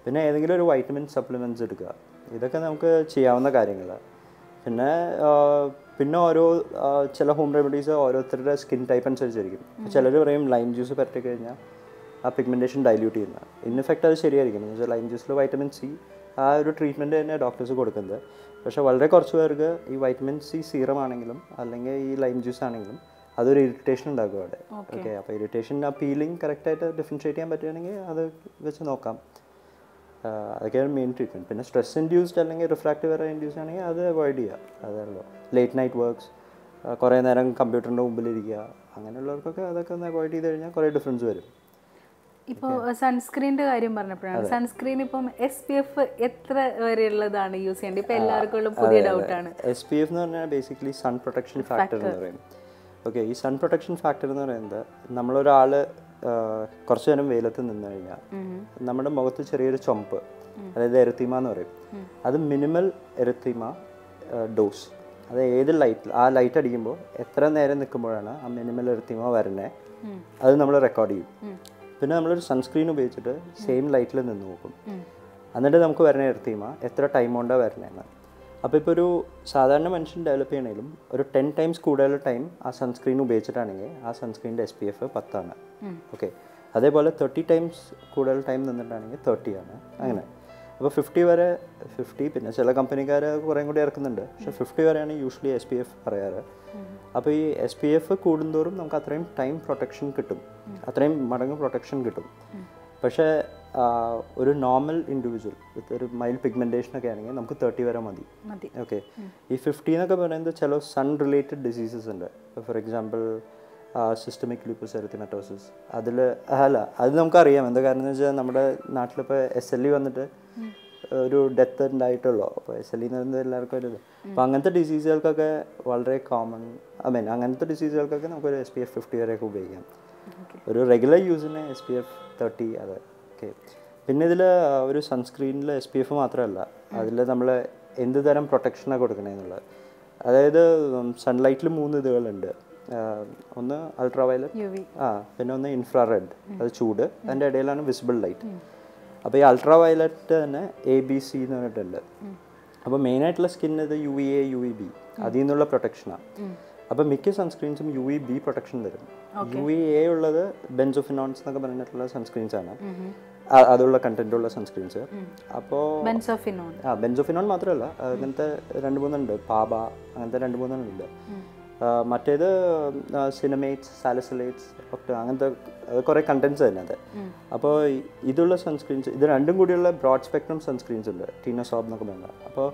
പിന്നെ ഏതെങ്കിലും ഒരു വൈറ്റമിൻ സപ്ലിമെൻറ്റ്സ് എടുക്കുക. ഇതൊക്കെ നമുക്ക് ചെയ്യാവുന്ന കാര്യങ്ങളാണ്. പിന്നെ ഓരോ ചില ഹോം റെമഡീസ് ഓരോരുത്തരുടെ സ്കിൻ ടൈപ്പ് അനുസരിച്ചായിരിക്കും. ചിലർ പറയും ലൈം ജ്യൂസ് പറ്റി കഴിഞ്ഞാൽ ആ പിഗ്മെൻറ്റേഷൻ ഡൈല്യൂട്ട് ചെയ്യുന്നത്. ഇൻ എഫക്റ്റ് അത് ശരിയായിരിക്കും. എന്ന് വെച്ചാൽ ലൈം ജ്യൂസിൽ വൈറ്റമിൻ സി ആ ഒരു ട്രീറ്റ്മെൻറ്റ് തന്നെ ഡോക്ടേഴ്സ് കൊടുക്കുന്നത്. പക്ഷേ വളരെ കുറച്ച് പേർക്ക് ഈ വൈറ്റമിൻ സി സീറം ആണെങ്കിലും അല്ലെങ്കിൽ ഈ ലൈം ജ്യൂസ് ആണെങ്കിലും അതൊരു ഇറിറ്റേഷൻ ഉണ്ടാക്കും അവിടെ. ഓക്കെ. അപ്പോൾ ഇറിറ്റേഷൻ ആ പീലിംഗ് കറക്റ്റായിട്ട് ഡിഫറൻഷ്യേറ്റ് ചെയ്യാൻ പറ്റുകയാണെങ്കിൽ അത് വെച്ച് നോക്കാം. അതൊക്കെയാണ് മെയിൻ ട്രീറ്റ്മെൻറ്റ്. പിന്നെ സ്ട്രെസ് ഇൻഡ്യൂസ്ഡ് അല്ലെങ്കിൽ റിഫ്രാക്റ്റീവ് എറർ ഇൻഡ്യൂസ് ആണെങ്കിൽ അത് അവോയ്ഡ് ചെയ്യുക. അതല്ലോ ലേറ്റ് നൈറ്റ് വർക്ക്സ്, കുറേ നേരം കമ്പ്യൂട്ടറിൻ്റെ മുമ്പിലിരിക്കുക, അങ്ങനെയുള്ളവർക്കൊക്കെ അതൊക്കെ ഒന്ന് അവോയ്ഡ് ചെയ്ത് കഴിഞ്ഞാൽ കുറേ ഡിഫറൻസ് വരും. ഇപ്പോൾ സൺസ്ക്രീനിൻ്റെ കാര്യം പറഞ്ഞപ്പോഴാണ്, സൺസ്ക്രീൻ ഇപ്പം SPF എത്ര വരെയുള്ളതാണ് യൂസ് ചെയ്യേണ്ടത്? ഇപ്പോൾ എല്ലാവർക്കും ഉള്ള പുതിയ ഡൗട്ടാണ്. SPF എന്ന് പറഞ്ഞാൽ ബേസിക്കലി സൺ പ്രൊട്ടക്ഷൻ ഫാക്ടർ എന്ന് പറയും. ഓക്കെ. ഈ സൺ പ്രൊട്ടക്ഷൻ ഫാക്ടർ എന്ന് പറയുന്നത് നമ്മളൊരാൾ കുറച്ച് നേരം വെയിലത്ത് നിന്ന് കഴിഞ്ഞാൽ നമ്മുടെ മുഖത്ത് ചെറിയൊരു ചുമപ്പ്, അതായത് എറിത്തീമ എന്ന് പറയും. അത് മിനിമൽ എറിത്തീമ ഡോസ്. അത് ഏത് ലൈറ്റ് ആ ലൈറ്റ് അടിക്കുമ്പോൾ എത്ര നേരം നിൽക്കുമ്പോഴാണ് ആ മിനിമൽ എറിത്തീമ വരുന്നത്, അത് നമ്മൾ റെക്കോർഡ് ചെയ്യും. പിന്നെ നമ്മളൊരു സൺസ്ക്രീൻ ഉപയോഗിച്ചിട്ട് സെയിം ലൈറ്റിൽ നിന്ന് നോക്കും. എന്നിട്ട് നമുക്ക് വരുന്ന എറിത്തീമ എത്ര ടൈം കൊണ്ടാണ് വരുന്നതെന്ന്. അപ്പോൾ ഇപ്പോൾ ഒരു സാധാരണ മനുഷ്യൻ ഡെവലപ്പ് ചെയ്യണമെങ്കിലും ഒരു 10 times കൂടുതൽ ടൈം ആ സൺസ്ക്രീൻ ഉപയോഗിച്ചിട്ടാണെങ്കിൽ ആ സൺസ്ക്രീനിൻ്റെ SPF 10 ആണ്. ഓക്കെ. അതേപോലെ 30 times കൂടുതൽ ടൈം നിന്നിട്ടാണെങ്കിൽ 30 ആണ്. അങ്ങനെ. അപ്പോൾ 50 വരെ 50, പിന്നെ ചില കമ്പനിക്കാർ കുറേ കൂടി ഇറക്കുന്നുണ്ട്. പക്ഷേ 50 വരെയാണ് യൂഷ്വലി SPF പറയാറ്. അപ്പോൾ ഈ SPF കൂടുന്തോറും നമുക്ക് അത്രയും ടൈം പ്രൊട്ടക്ഷൻ കിട്ടും, അത്രയും മടങ്ങ് പ്രൊട്ടക്ഷൻ കിട്ടും. പക്ഷേ ഒരു നോർമൽ ഇൻഡിവിജ്വൽ വിത്ത് ഒരു മൈൽഡ് പിഗ്മെൻറ്റേഷനൊക്കെ ആണെങ്കിൽ നമുക്ക് 30 വരെ മതി. ഓക്കെ. ഈ 50 എന്നൊക്കെ പറയുന്നത് ചില സൺ റിലേറ്റഡ് ഡിസീസസ് ഉണ്ട്. For example systemic lupus erythematosus. അത് നമുക്കറിയാം. എന്താ കാരണം എന്ന് വെച്ചാൽ നമ്മുടെ നാട്ടിലിപ്പോൾ SLE വന്നിട്ട് ഒരു ഡെത്ത് ഉണ്ടായിട്ടുള്ളൂ. അപ്പോൾ SLE എന്ന് പറയുന്നത് എല്ലാവർക്കും ഒരു ഇത്. അപ്പോൾ അങ്ങനത്തെ ഡിസീസുകൾക്കൊക്കെ വളരെ കോമൺ, അങ്ങനത്തെ ഡിസീസുകൾക്കൊക്കെ നമുക്കൊരു SPF 50 വരെയൊക്കെ ഉപയോഗിക്കാം. ഒരു റെഗുലർ യൂസിന് SPF 30. അതെ. ഓക്കെ. പിന്നെ ഇതിൽ ഒരു സൺസ്ക്രീനിൽ SPF മാത്രമല്ല, അതിൽ നമ്മൾ എന്ത് തരം പ്രൊട്ടക്ഷനാണ് കൊടുക്കണമെന്നുള്ളത്. അതായത് സൺലൈറ്റിൽ 3 ഇതുകളുണ്ട്. ഒന്ന് അൾട്രാവയലറ്റ്, പിന്നെ ഒന്ന് ഇൻഫ്രാറെഡ്, അത് ചൂട്, അതിൻ്റെ ഇടയിലാണ് വിസിബിൾ ലൈറ്റ്. അപ്പോൾ ഈ അൾട്രാവയലറ്റ് തന്നെ ABC എന്ന് പറഞ്ഞിട്ടുണ്ട്. അപ്പോൾ മെയിനായിട്ടുള്ള സ്കിൻ ഇത് UVA UVB, അതിൽ നിന്നുള്ള പ്രൊട്ടക്ഷനാണ്. അപ്പോൾ മിക്ക സൺസ്ക്രീൻസും UVB പ്രൊട്ടക്ഷൻ തരും. UVA ഉള്ളത് ബെൻസോഫിനോൺസ് എന്നൊക്കെ പറഞ്ഞിട്ടുള്ള സൺസ്ക്രീൻസ് ആണ്, അതുള്ള കണ്ടന്റുള്ള സൺസ്ക്രീൻസ്. അപ്പോൾ ബെൻസോഫിനോൺ മാത്രമല്ല, അങ്ങനത്തെ 2-3 ഉണ്ട്. പാബ, അങ്ങനത്തെ 2-3 ഉണ്ട്. മറ്റേത് സിനമേറ്റ്സ്, സാലിസിലേറ്റ്സ് ഒക്കെ അങ്ങനത്തെ കുറേ കണ്ടൻസ് തന്നെ അത്. അപ്പോൾ ഇതുള്ള സൺസ്ക്രീൻസ്, ഇത് രണ്ടും കൂടിയുള്ള ബ്രോഡ് സ്പെക്ട്രം സൺസ്ക്രീൻസ് ഉണ്ട്, ടീനോസോബ് എന്നൊക്കെ പറയുന്നത്. അപ്പോൾ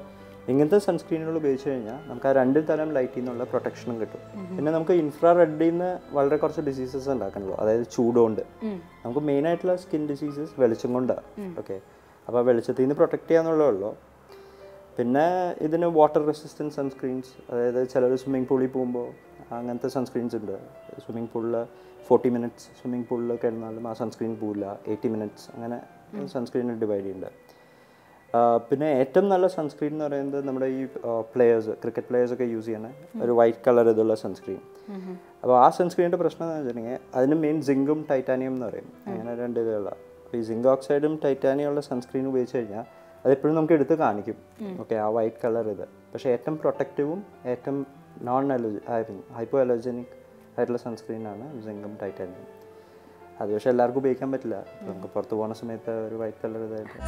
ഇങ്ങനത്തെ സൺസ്ക്രീനുകൾ ഉപയോഗിച്ച് കഴിഞ്ഞാൽ നമുക്ക് ആ രണ്ട് തരം ലൈറ്റിൽ നിന്നുള്ള പ്രൊട്ടക്ഷനും കിട്ടും. പിന്നെ നമുക്ക് ഇൻഫ്രാറെഡിൽ നിന്ന് വളരെ കുറച്ച് ഡിസീസസ് ഉണ്ടാക്കണല്ലോ, അതായത് ചൂടുകൊണ്ട്. നമുക്ക് മെയിനായിട്ടുള്ള സ്കിൻ ഡിസീസസ് വെളിച്ചം കൊണ്ടാണ്. ഓക്കെ, അപ്പോൾ വെളിച്ചത്തിൽ നിന്ന് പ്രൊട്ടക്ട് ചെയ്യാന്നുള്ളതേ ഉള്ളൂ. പിന്നെ ഇതിന് വാട്ടർ റെസിസ്റ്റൻസ് സൺസ്ക്രീൻസ്, അതായത് ചിലർ സ്വിമ്മിംഗ് പൂളിൽ പോകുമ്പോൾ അങ്ങനത്തെ സൺസ്ക്രീൻസ് ഉണ്ട്. സ്വിമ്മിംഗ് പൂളിൽ 40 മിനിറ്റ്സ് സ്വിമ്മിംഗ് പൂളിൽ കിടന്നാലും ആ സൺസ്ക്രീൻ പോവില്ല, 80 മിനിറ്റ്സ് അങ്ങനെ സൺസ്ക്രീനിൽ ഡിവൈഡ് ചെയ്യുന്നുണ്ട്. പിന്നെ ഏറ്റവും നല്ല സൺസ്ക്രീൻ എന്ന് പറയുന്നത് നമ്മുടെ ഈ പ്ലെയേഴ്സ്, ക്രിക്കറ്റ് പ്ലെയേഴ്സൊക്കെ യൂസ് ചെയ്യുന്ന ഒരു വൈറ്റ് കളർ ഇതുള്ള സൺസ്ക്രീൻ. അപ്പോൾ ആ സൺസ്ക്രീനിൻ്റെ പ്രശ്നം എന്ന് വെച്ചിട്ടുണ്ടെങ്കിൽ അതിന് മെയിൻ സിങ്കും ടൈറ്റാനിയം എന്ന് പറയും, അങ്ങനെ രണ്ട് ഇതുള്ള. അപ്പോൾ ഈ സിങ്ക് ഓക്സൈഡും ടൈറ്റാനിയം ഉള്ള സൺസ്ക്രീൻ ഉപയോഗിച്ച് കഴിഞ്ഞാൽ അതെപ്പോഴും നമുക്ക് എടുത്ത് കാണിക്കും. ഓക്കെ, ആ വൈറ്റ് കളർ ഇത്. പക്ഷേ ഏറ്റവും പ്രൊട്ടക്റ്റീവും ഏറ്റവും ഹൈപ്പോ അലർജനിക് ആയിട്ടുള്ള സൺസ്ക്രീനാണ് സിങ്കും ടൈറ്റാനിയം. അത് പക്ഷേ എല്ലാവർക്കും ഉപയോഗിക്കാൻ പറ്റില്ല. നമുക്ക് പുറത്ത് പോകുന്ന സമയത്ത് ഒരു വൈറ്റ് കളർ ഇതായിട്ട്.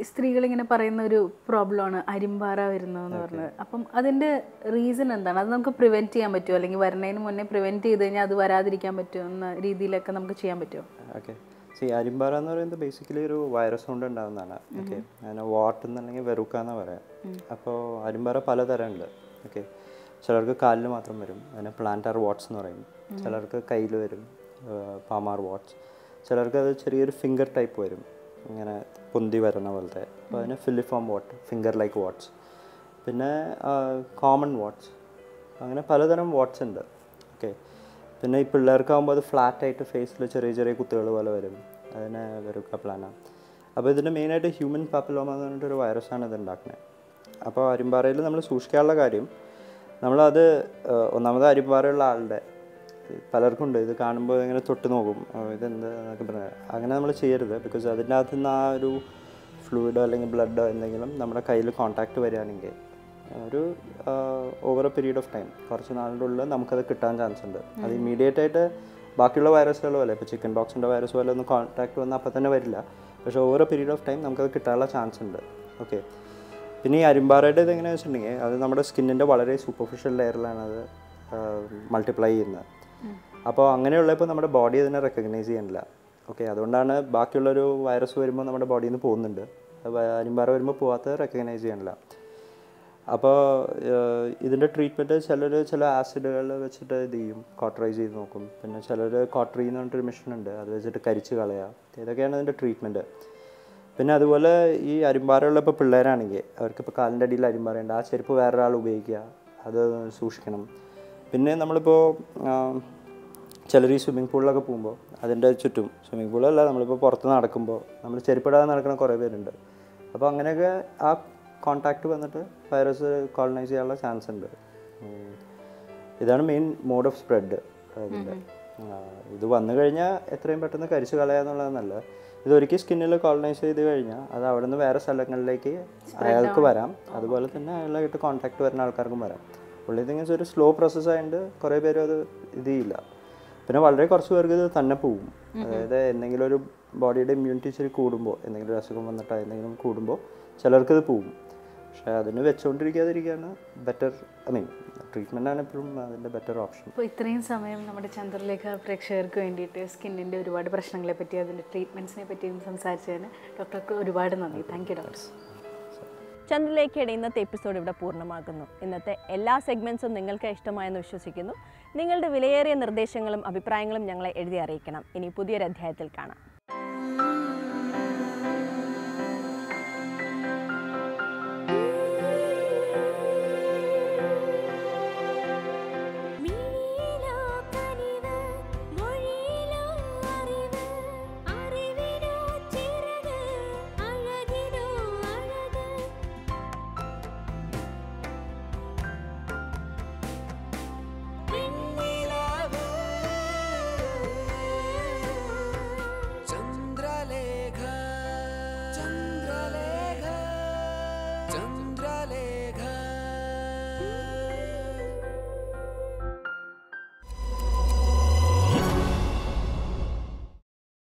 സ്ത്രീകളിങ്ങനെ പറയുന്ന ഒരു പ്രോബ്ലമാണ് അരിമ്പാറ വരുന്നതെന്ന് പറഞ്ഞത്. അപ്പം അതിൻ്റെ റീസൺ എന്താണ്? അത് നമുക്ക് പ്രിവെൻറ്റ് ചെയ്യാൻ പറ്റുമോ, അല്ലെങ്കിൽ വരുന്നതിന് മുന്നേ പ്രിവെൻറ്റ് ചെയ്ത് കഴിഞ്ഞാൽ അത് വരാതിരിക്കാൻ പറ്റുമോ എന്ന രീതിയിലൊക്കെ നമുക്ക് ചെയ്യാൻ പറ്റുമോ? ഓക്കെ, അരിമ്പാറ എന്ന് പറയുന്നത് ബേസിക്കലി ഒരു വൈറസ് കൊണ്ട് ഉണ്ടാകുന്നതാണ്. ഓക്കെ, അതിന് വാട്ട് എന്നല്ലെങ്കിൽ വെറുക്ക എന്ന് പറയാം. അപ്പോൾ അരിമ്പാറ പലതരം ഉണ്ട്. ഓക്കെ, ചിലർക്ക് കാലിൽ മാത്രം വരും, അതിന് പ്ലാന്റാർ വാട്ട്സ് എന്ന് പറയും. ചിലർക്ക് കയ്യിൽ വരും, പാമാർ വാട്ട്സ്. ചിലർക്ക് അത് ചെറിയൊരു ഫിംഗർ ടൈപ്പ് വരും, ഇങ്ങനെ പൊന്തി വരണ പോലത്തെ. അപ്പോൾ അതിന് filiform what, finger like watts. പിന്നെ കോമൺ വാട്ട്സ്, അങ്ങനെ പലതരം വാട്ട്സ് ഉണ്ട്. ഓക്കെ, പിന്നെ ഈ പിള്ളേർക്കാകുമ്പോൾ അത് ഫ്ലാറ്റായിട്ട് ഫേസിൽ ചെറിയ ചെറിയ കുത്തുകൾ പോലെ വരും, അതിന് വെറുക്ക പ്ലാന. അപ്പോൾ ഇതിൻ്റെ മെയിനായിട്ട് ഹ്യൂമൻ പാപ്പിലോമ എന്ന് പറഞ്ഞിട്ടൊരു വൈറസാണ് ഇത് ഉണ്ടാക്കുന്നത്. അപ്പോൾ അരിമ്പാറയിൽ നമ്മൾ സൂക്ഷിക്കാനുള്ള കാര്യം, നമ്മളത് ഒന്നാമത് അരിമ്പാറയുള്ള ആളുടെ പലർക്കും ഉണ്ട്, ഇത് കാണുമ്പോൾ ഇങ്ങനെ തൊട്ട് നോക്കും, ഇതെന്ത് എന്നൊക്കെ പറഞ്ഞാൽ. അങ്ങനെ നമ്മൾ ചെയ്യരുത്. ബിക്കോസ് അതിൻ്റെ അകത്തു നിന്ന് ആ ഒരു ഫ്ലൂയിഡോ അല്ലെങ്കിൽ ബ്ലഡോ എന്തെങ്കിലും നമ്മുടെ കയ്യിൽ കോൺടാക്റ്റ് വരികയാണെങ്കിൽ ഒരു over A period of time, കുറച്ച് നാളിൻ്റെ ഉള്ളിൽ നമുക്കത് കിട്ടാൻ ചാൻസ് ഉണ്ട്. അത് ഇമ്മീഡിയറ്റ് ആയിട്ട് ബാക്കിയുള്ള വൈറസുകൾ പോലെ, ഇപ്പോൾ ചിക്കൻ ബോക്സിൻ്റെ വൈറസ് പോലെ ഒന്നും കോൺടാക്റ്റ് വന്നാൽ അപ്പം തന്നെ വരില്ല. പക്ഷേ over A period of time നമുക്കത് കിട്ടാനുള്ള ചാൻസ് ഉണ്ട്. ഓക്കെ, പിന്നെ ഈ അരിമ്പാറയുടെ ഇതെങ്ങനെയാണെന്ന് വെച്ചിട്ടുണ്ടെങ്കിൽ അത് നമ്മുടെ സ്കിന്നിൻ്റെ വളരെ സൂപ്പർഫിഷ്യൽ ലെയറിലാണ് അത് മൾട്ടിപ്ലൈ ചെയ്യുന്നത്. അപ്പോൾ അങ്ങനെയുള്ളപ്പോൾ നമ്മുടെ ബോഡി അതിനെ റെക്കഗ്നൈസ് ചെയ്യുന്നില്ല. ഓക്കെ, അതുകൊണ്ടാണ് ബാക്കിയുള്ളൊരു വൈറസ് വരുമ്പോൾ നമ്മുടെ ബോഡിയിൽ നിന്ന് പോകുന്നുണ്ട്, അരിമ്പാറ വരുമ്പോൾ പോകാത്തത് റെക്കഗ്നൈസ് ചെയ്യണില്ല. അപ്പോൾ ഇതിൻ്റെ ട്രീറ്റ്മെൻറ്റ് ചില ആസിഡുകൾ വെച്ചിട്ട് ഇത് ചെയ്യും, കോട്ടറൈസ് ചെയ്ത് നോക്കും. പിന്നെ ചിലർ കോട്ടറി എന്ന് പറഞ്ഞിട്ടൊരു മെഷീൻ ഉണ്ട്, അത് വെച്ചിട്ട് കരിച്ച് കളയുക. ഇതൊക്കെയാണ് ഇതിൻ്റെ ട്രീറ്റ്മെൻറ്റ്. പിന്നെ അതുപോലെ ഈ അരിമ്പാറയുള്ള ഇപ്പോൾ പിള്ളേരാണെങ്കിൽ അവർക്കിപ്പോൾ കാലിൻ്റെ അടിയിൽ അരിമ്പാറയുണ്ട്, ആ ചെരുപ്പ് വേറൊരാൾ ഉപയോഗിക്കുക, അത് സൂക്ഷിക്കണം. പിന്നെ നമ്മളിപ്പോൾ ചിലർ ഈ സ്വിമ്മിംഗ് പൂളിലൊക്കെ പോകുമ്പോൾ അതിൻ്റെ ചുറ്റും, സ്വിമ്മിംഗ് പൂളല്ല, നമ്മളിപ്പോൾ പുറത്ത് നടക്കുമ്പോൾ നമ്മൾ ചെരുപ്പിടാതെ നടക്കുന്ന കുറേ പേരുണ്ട്. അപ്പോൾ അങ്ങനെയൊക്കെ ആ കോൺടാക്റ്റ് വന്നിട്ട് വൈറസ് കോളനൈസ് ചെയ്യാനുള്ള ചാൻസ് ഉണ്ട്. ഇതാണ് മെയിൻ മോഡ് ഓഫ് സ്പ്രെഡ് അതിൻ്റെ. ഇത് വന്നു കഴിഞ്ഞാൽ എത്രയും പെട്ടെന്ന് കരിച്ച് കളയാന്നുള്ളത് നല്ലത്. ഇതൊരിക്കൽ സ്കിന്നിൽ കോളനൈസ് ചെയ്ത് കഴിഞ്ഞാൽ അത് അവിടെ നിന്ന് വേറെ സ്ഥലങ്ങളിലേക്ക് അയാൾക്ക് വരാം, അതുപോലെ തന്നെ അയാളായിട്ട് കോൺടാക്റ്റ് വരുന്ന ആൾക്കാർക്കും വരാം. പുള്ളി തിങ്സ് ഒരു സ്ലോ പ്രോസസ്സ് ആയതുകൊണ്ട് കുറേ പേരും അത് ഇത് ചെയ്യില്ല. പിന്നെ വളരെ കുറച്ച് പേർക്ക് ഇത് തന്നെ പോവും. അതായത് എന്തെങ്കിലും ഒരു ബോഡിയുടെ ഇമ്മ്യൂണിറ്റി ഇച്ചിരി കൂടുമ്പോൾ, എന്തെങ്കിലും ഒരു അസുഖം വന്നിട്ടോ എന്തെങ്കിലും കൂടുമ്പോൾ ചിലർക്കിത് പോവും. പക്ഷേ അതിന് വെച്ചുകൊണ്ടിരിക്കാതിരിക്കുകയാണ് ബെറ്റർ. ട്രീറ്റ്മെൻറ്റാണ് എപ്പോഴും അതിൻ്റെ ബെറ്റർ ഓപ്ഷൻ. അപ്പോൾ ഇത്രയും സമയം നമ്മുടെ ചന്ദ്രലേഖ പ്രേക്ഷകർക്ക് വേണ്ടിയിട്ട് സ്കിന്നിൻ്റെ ഒരുപാട് പ്രശ്നങ്ങളെ പറ്റി, അതിൻ്റെ ട്രീറ്റ്മെൻറ്റ്സിനെ പറ്റിയും സംസാരിച്ചതിന് ഡോക്ടർക്ക് ഒരുപാട് നന്ദി. Thank you doctor. ചന്ദ്രലേഖയുടെ ഇന്നത്തെ എപ്പിസോഡ് ഇവിടെ പൂർണ്ണമാകുന്നു. ഇന്നത്തെ എല്ലാ സെഗ്മെൻറ്റ്സും നിങ്ങൾക്ക് ഇഷ്ടമായെന്ന് വിശ്വസിക്കുന്നു. നിങ്ങളുടെ വിലയേറിയ നിർദ്ദേശങ്ങളും അഭിപ്രായങ്ങളും ഞങ്ങളെ എഴുതി അറിയിക്കണം. ഇനി പുതിയൊരു അധ്യായത്തിൽ കാണാം.